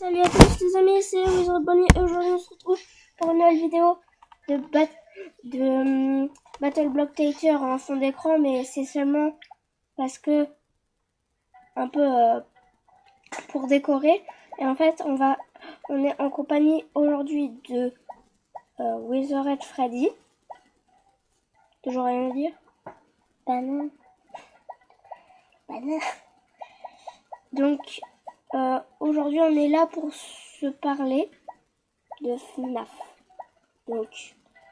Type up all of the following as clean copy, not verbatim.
Salut à tous les amis, c'est Wizard Bonnie et aujourd'hui on se retrouve pour une nouvelle vidéo de, Battle Block Theater en fond d'écran, mais c'est seulement parce que un peu pour décorer. Et en fait on est en compagnie aujourd'hui de Wizard Freddy. Toujours rien à dire? Bah non. Donc aujourd'hui on est là pour se parler de FNAF. Donc,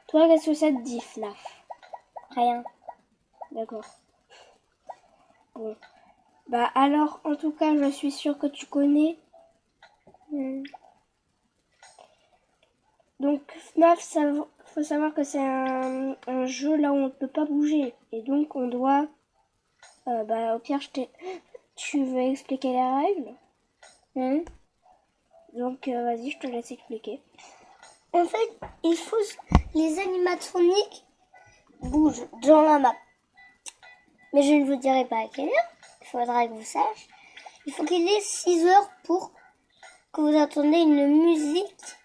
toi, qu'est-ce que ça te dit, FNAF? Rien. D'accord. Bon. Bah alors, en tout cas, je suis sûre que tu connais. Donc, FNAF, faut savoir que c'est un jeu là où on ne peut pas bouger. Et donc, on doit... bah, au pire, tu veux expliquer les règles? Donc, vas-y, je te laisse expliquer. En fait, il faut les animatroniques bougent dans la map. Mais je ne vous dirai pas à quelle heure. Il faudra que vous sachiez. Il faut qu'il ait 6 heures pour que vous entendiez une musique.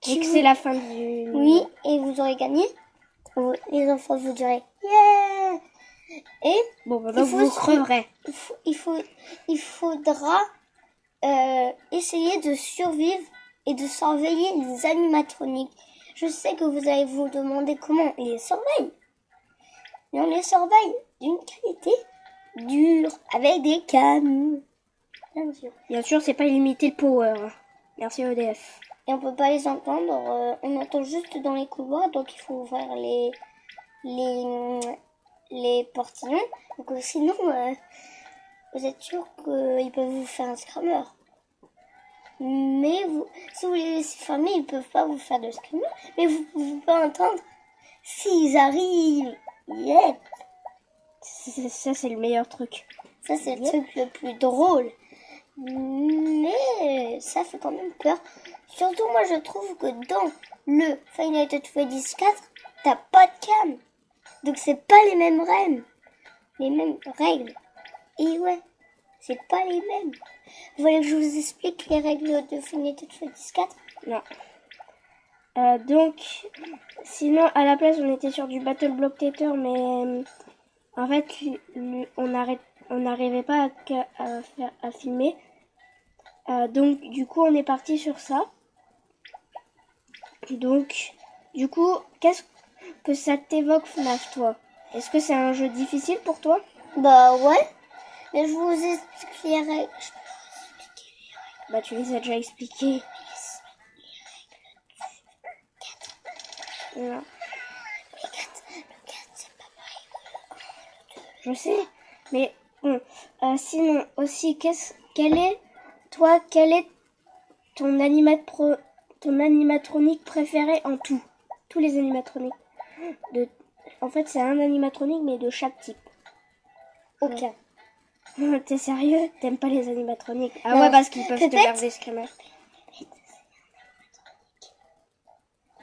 Et que c'est la fin du... Oui, et vous aurez gagné. Les enfants vous direz yeah. Et bon, bah donc vous creverez. Il faudra essayer de survivre et de surveiller les animatroniques. Je sais que vous allez vous demander comment on les surveille. Mais on les surveille d'une qualité dure, avec des canons. Bien sûr, c'est pas illimité le power. Merci EDF. Et on peut pas les entendre. On entend juste dans les couloirs, donc il faut ouvrir les portillons. Donc sinon, vous êtes sûr qu'ils peuvent vous faire un scrammer. Mais si vous les laissez fermer, ils peuvent pas vous faire de screamer. Mais vous pouvez entendre s'ils arrivent. Yep. Ça, c'est le meilleur truc. Ça, c'est le truc le plus drôle. Mais ça fait quand même peur. Surtout, moi, je trouve que dans le Five Nights at Freddy's 4, t'as pas de cam. Donc, c'est pas les mêmes règles. Les mêmes règles. Et ouais, c'est pas les mêmes. Vous voulez que je vous explique les règles de Five Nights at Freddy's 4? Non. Donc, sinon, à la place, on était sur du Battle Block Theater, mais en fait, on n'arrivait pas à filmer. Donc, du coup, on est parti sur ça. Donc, du coup, qu'est-ce que ça t'évoque, FNAF, toi? Est-ce que c'est un jeu difficile pour toi? Bah ouais, mais je vous explique les règles. Bah tu les as déjà expliquées. Le 4, c'est pas pareil. Je sais, mais bon, sinon aussi, quel est ton animatronique préféré en tout? Tous les animatroniques. En fait, c'est un animatronique, mais de chaque type. Aucun. T'es sérieux? T'aimes pas les animatroniques? Ah non, ouais, parce qu'ils peuvent te faire des screamers.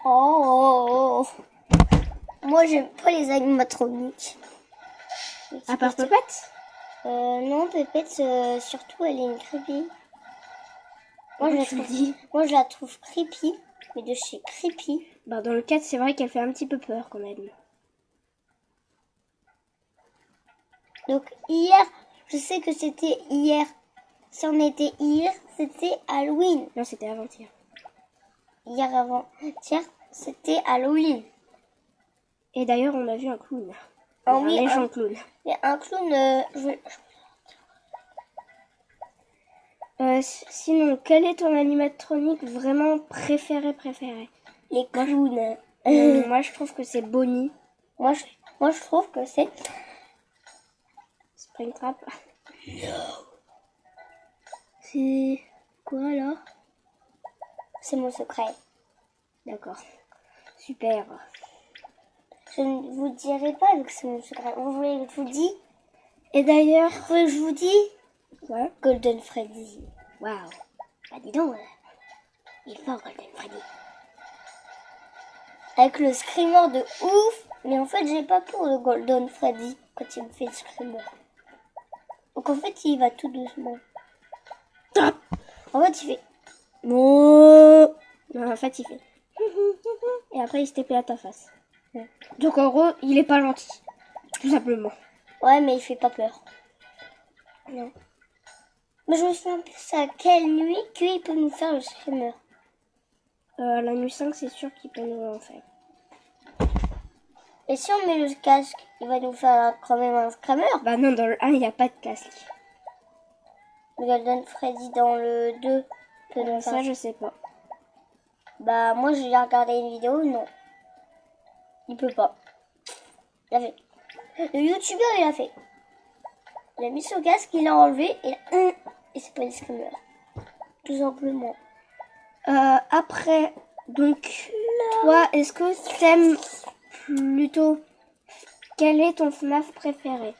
Oh. Moi, j'aime pas les animatroniques. À part Pépette? Non, Pépette, surtout, elle est une creepy. Moi, je la trouve creepy, mais de chez creepy. Bah, dans le 4, c'est vrai qu'elle fait un petit peu peur quand même. Donc, hier, je sais que c'était hier. Si on était hier, c'était Halloween. Non, c'était avant-hier. Hier avant-hier, c'était Halloween. Et d'ailleurs, on a vu un clown. Un méchant clown. Et un clown, sinon, quel est ton animatronique vraiment préféré? Les clowns. Moi, je trouve que c'est Bonnie. Moi, je trouve que c'est Springtrap. Non. C'est quoi alors? C'est mon secret. D'accord. Super. Je ne vous dirai pas que c'est mon secret. Vous voulez que je vous dise? Et d'ailleurs, vous voulez que je vous dise? Ouais. Golden Freddy. Waouh. Bah dis donc, il est fort Golden Freddy. Avec le screamer de ouf. Mais en fait, j'ai pas peur de Golden Freddy quand il me fait le screamer. Donc en fait, il va tout doucement. Top. En fait, il fait... Non, en fait, il fait. Et après, il se TP à ta face. Ouais. Donc, en gros, il est pas gentil. Tout simplement. Ouais, mais il fait pas peur. Non. Mais je me souviens plus à quelle nuit qu'il peut nous faire le screamer. La nuit 5, c'est sûr qu'il peut nous en faire. Et si on met le casque, il va nous faire quand même un screamer. Bah non, dans le 1, il n'y a pas de casque. Le Golden Freddy dans le 2 peut nous Ça, faire... je sais pas. Bah, moi, j'ai regardé une vidéo, non. Il peut pas. Il a fait. Le youtubeur, il a fait. Il a mis son casque, il l'a enlevé, et c'est pas le screamer. Tout simplement. Après, donc, toi, est-ce que t'aimes plutôt... Quel est ton FNAF préféré?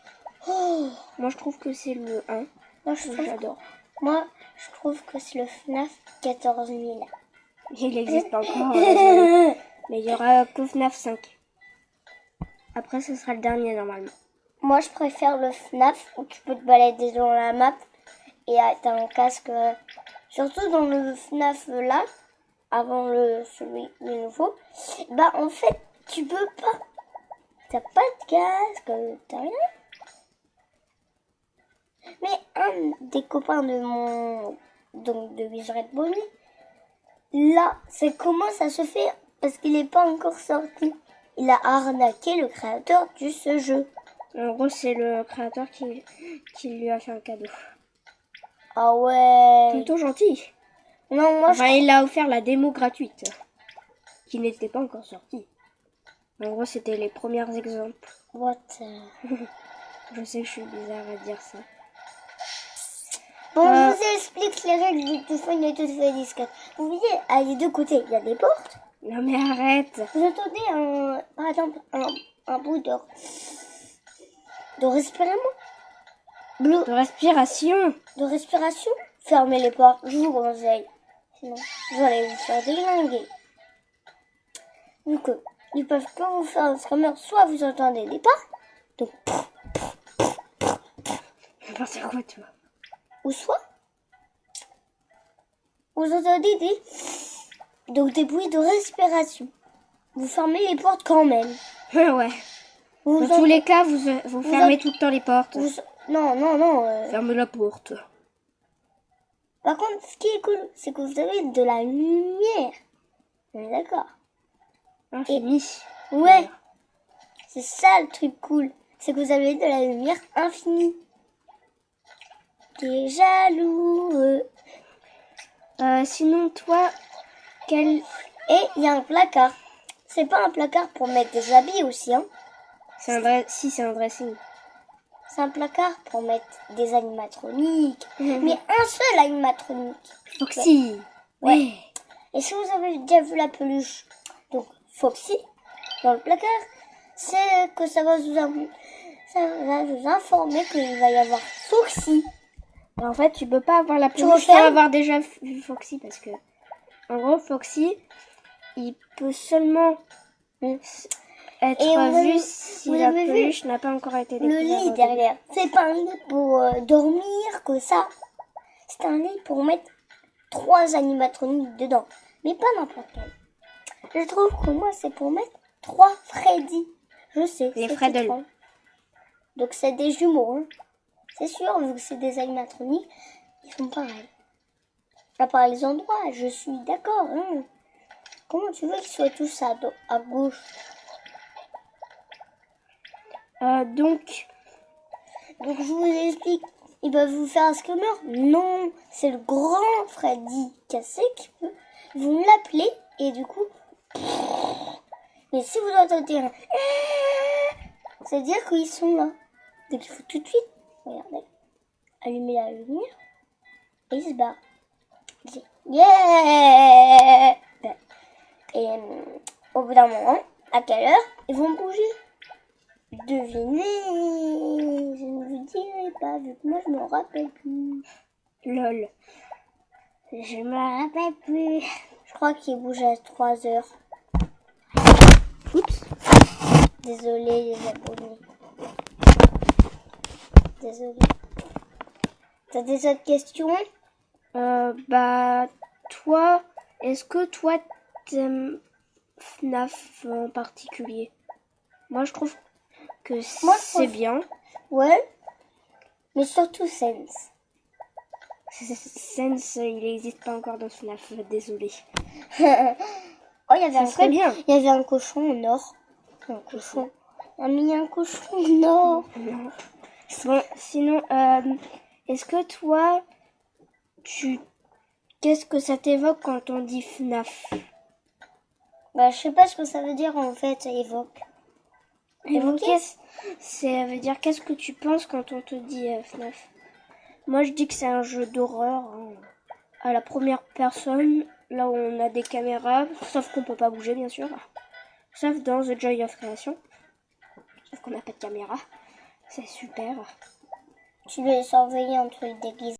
Oh, Moi, je trouve que c'est le 1. moi, je trouve, J'adore. moi, je trouve que c'est le FNAF 14 000. Il n'existe pas encore. Mais il y aura que FNAF 5. Après, ce sera le dernier, normalement. Moi, je préfère le FNAF où tu peux te balader dans la map et t'as un casque. Surtout dans le FNAF là, avant celui le nouveau. Bah, en fait, tu peux pas. T'as pas de casque, t'as rien. Mais un des copains de de Wizard Bonnie, là, c'est comment ça se fait parce qu'il n'est pas encore sorti. Il a arnaqué le créateur de ce jeu. En gros, c'est le créateur qui lui a fait un cadeau. Ah ouais. Plutôt gentil. Non, moi Enfin, il a offert la démo gratuite, qui n'était pas encore sortie. En gros, c'était les premiers exemples. What? Je sais que je suis bizarre à dire ça. Bon, je vous explique les règles du Final Fantasy 4. Vous voyez, à les deux côtés, il y a des portes. Non mais arrête. Vous entendez par exemple, un bruit de respiration. De respiration. De respiration. Fermez les portes, je vous conseille. Sinon, vous allez vous faire déglinguer. Donc, ils peuvent pas vous faire un screamer, soit vous entendez des pas, donc, N'importe quoi, toi. ou soit, vous entendez des bruits de respiration. Vous fermez les portes quand même. Ouais. Vous Dans tous les cas, vous fermez tout le temps les portes. Non. Fermez la porte. Par contre, ce qui est cool, c'est que vous avez de la lumière. On est d'accord? Infini. Ouais. C'est ça le truc cool. C'est que vous avez de la lumière infinie. Qui est jaloux. Sinon, toi, quel... Et il y a un placard. C'est pas un placard pour mettre des habits aussi, hein. Si, c'est un dressing. C'est un placard pour mettre des animatroniques. Mais un seul animatronique. Foxy. Ouais. Et si vous avez déjà vu la peluche, donc Foxy, dans le placard, c'est que ça va vous informer qu'il va y avoir Foxy. En fait, tu peux pas avoir la peluche refermes sans avoir déjà vu Foxy parce que, en gros, Foxy, il peut seulement être vu si la peluche n'a pas encore été découverte. Le lit derrière, c'est pas un lit pour dormir que ça. C'est un lit pour mettre 3 animatroniques dedans, mais pas n'importe quel. Je trouve que moi, c'est pour mettre 3 Freddy. Je sais. Les Freddle. Donc c'est des jumeaux, hein. C'est sûr, vu que c'est des animatroniques, ils sont pareils. À part les endroits, je suis d'accord, hein. Comment tu veux qu'ils soient tous à gauche? Donc, je vous explique. Ils peuvent vous faire un screamer? Non, c'est le grand Freddy cassé qui peut. Ils vont l'appeler et du coup. Mais si vous entendez un, c'est-à-dire qu'ils sont là. Donc il faut tout de suite, regardez, allumer la lumière et ils se barrent. Ils disent, yeah! Et au bout d'un moment, à quelle heure ils vont bouger? Devinez, je ne vous dirai pas, vu que moi je me rappelle plus. lol. Je me rappelle plus. Je crois qu'il bouge à 3 heures. Oups. Désolé les abonnés. Désolé. T'as des autres questions? Bah, toi, est-ce que toi t'aimes FNAF en particulier? Moi, je trouve que Moi, je c'est trouve- bien. Ouais, mais surtout Sense. Sense, il n'existe pas encore dans FNAF, désolé. Oh, il y avait Ça serait bien. Il y avait un cochon en or. Un cochon. Il y a un cochon en or. Non. Bon, sinon, est-ce que toi, qu'est-ce que ça t'évoque quand on dit FNAF? Bah, je sais pas ce que ça veut dire en fait, évoque. Évoquer, ça veut dire qu'est-ce que tu penses quand on te dit FNAF? Moi, je dis que c'est un jeu d'horreur hein, à la première personne, là où on a des caméras, sauf qu'on peut pas bouger, bien sûr. Sauf dans The Joy of Creation. Sauf qu'on n'a pas de caméra. C'est super. Tu dois surveiller entre les déguisements.